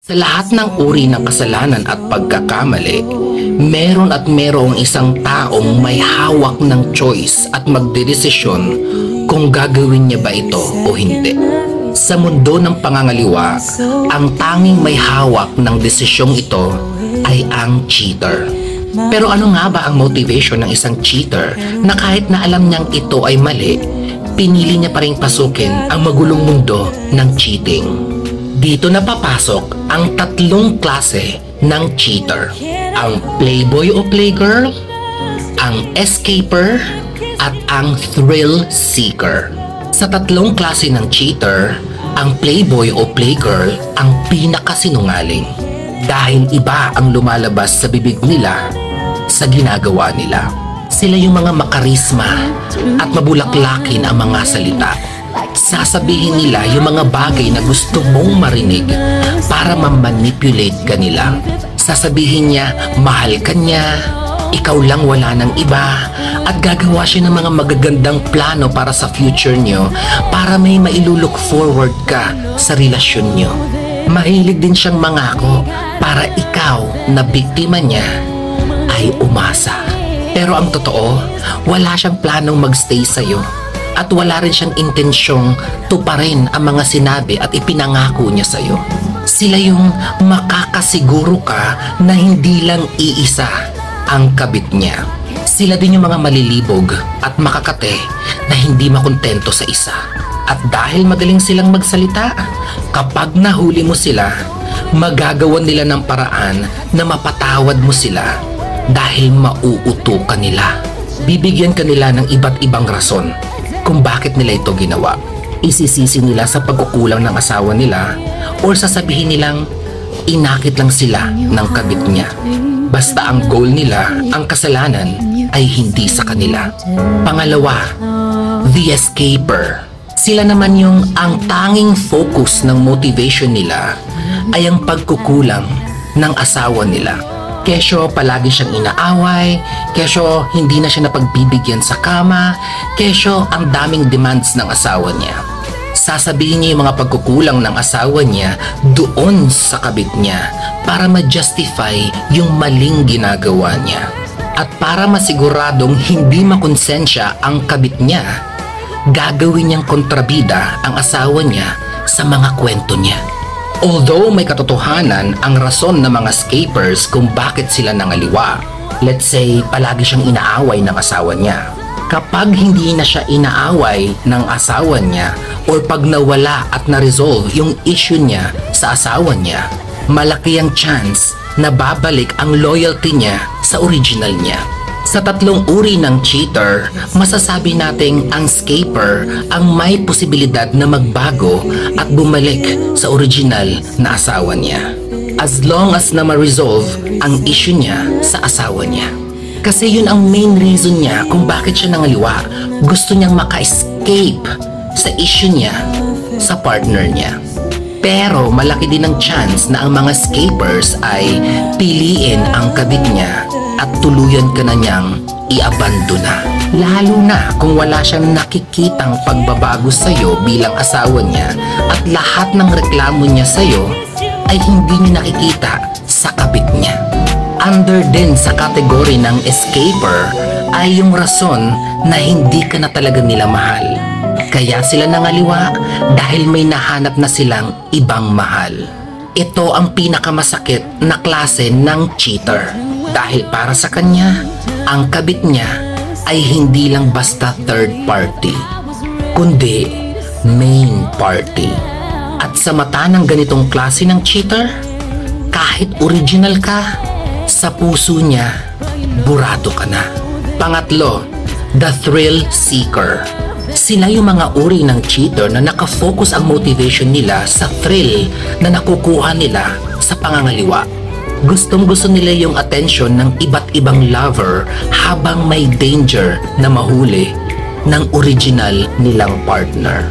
Sa lahat ng uri ng kasalanan at pagkakamali, meron at merong isang taong may hawak ng choice at magdedesisyon kung gagawin niya ba ito o hindi. Sa mundo ng pangangaliwa, ang tanging may hawak ng desisyong ito ay ang cheater. Pero ano nga ba ang motivation ng isang cheater na kahit na alam niyang ito ay mali, pinili niya pa ring pasukin ang magulong mundo ng cheating? Dito na papasok ang tatlong klase ng cheater. Ang playboy o playgirl, ang escaper, at ang thrill seeker. Sa tatlong klase ng cheater, ang playboy o playgirl ang pinakasinungaling. Dahil iba ang lumalabas sa bibig nila sa ginagawa nila. Sila yung mga makarisma at mabulaklakin ang mga salita. Sasabihin nila yung mga bagay na gusto mong marinig para ma-manipulate ka nila. Sasabihin niya, mahal ka niya, ikaw lang wala ng iba, at gagawa siya ng mga magagandang plano para sa future niyo para may mailulook forward ka sa relasyon niyo. Mahilig din siyang mangako para ikaw na biktima niya ay umasa. Pero ang totoo, wala siyang planong magstay sa'yo. At wala rin siyang intensyong tuparin ang mga sinabi at ipinangako niya sa'yo. Sila yung makakasiguro ka na hindi lang iisa ang kabit niya. Sila din yung mga malilibog at makakate na hindi makontento sa isa. At dahil magaling silang magsalita, kapag nahuli mo sila, magagawan nila ng paraan na mapatawad mo sila dahil mauuto ka nila. Bibigyan ka nila ng iba't ibang rason kung bakit nila ito ginawa. Isisisi nila sa pagkukulang ng asawa nila o sasabihin nilang inakit lang sila ng kabit niya. Basta ang goal nila, ang kasalanan, ay hindi sa kanila. Pangalawa, the escaper. Sila naman yung ang tanging focus ng motivation nila ay ang pagkukulang ng asawa nila. Kesyo palagi siyang inaaway, kesyo hindi na siya napagbibigyan sa kama, kesyo ang daming demands ng asawa niya. Sasabihin niya yung mga pagkukulang ng asawa niya doon sa kabit niya para ma-justify yung maling ginagawa niya. At para masiguradong hindi makonsensya ang kabit niya, gagawin niyang kontrabida ang asawa niya sa mga kwento niya. Although may katotohanan ang rason ng mga escapers kung bakit sila nangaliwa. Let's say, palagi siyang inaaway ng asawa niya. Kapag hindi na siya inaaway ng asawa niya or pag nawala at na-resolve yung issue niya sa asawa niya, malaki ang chance na babalik ang loyalty niya sa original niya. Sa tatlong uri ng cheater, masasabi nating ang escaper ang may posibilidad na magbago at bumalik sa original na asawa niya. As long as na ma-resolve ang issue niya sa asawa niya. Kasi yun ang main reason niya kung bakit siya nangaliwa. Gusto niyang maka-escape sa issue niya sa partner niya. Pero malaki din ang chance na ang mga escapers ay piliin ang kabit niya at tuluyan ka na niyang i-abandona. Lalo na kung wala siyang nakikitang pagbabago sa'yo bilang asawa niya at lahat ng reklamo niya sa'yo ay hindi niya nakikita sa kabit niya. Under din sa kategory ng escaper ay yung rason na hindi ka na talaga nila mahal. Kaya sila nangaliwa dahil may nahanap na silang ibang mahal. Ito ang pinakamasakit na klase ng cheater. Dahil para sa kanya, ang kabit niya ay hindi lang basta third party, kundi main party. At sa mata ng ganitong klase ng cheater, kahit original ka, sa puso niya, burado ka na. Pangatlo, the thrill seeker. Sila yung mga uri ng cheater na nakafocus ang motivation nila sa thrill na nakukuha nila sa pangangaliwa. Gustong-gusto nila yung attention ng iba't ibang lover habang may danger na mahuli ng original nilang partner.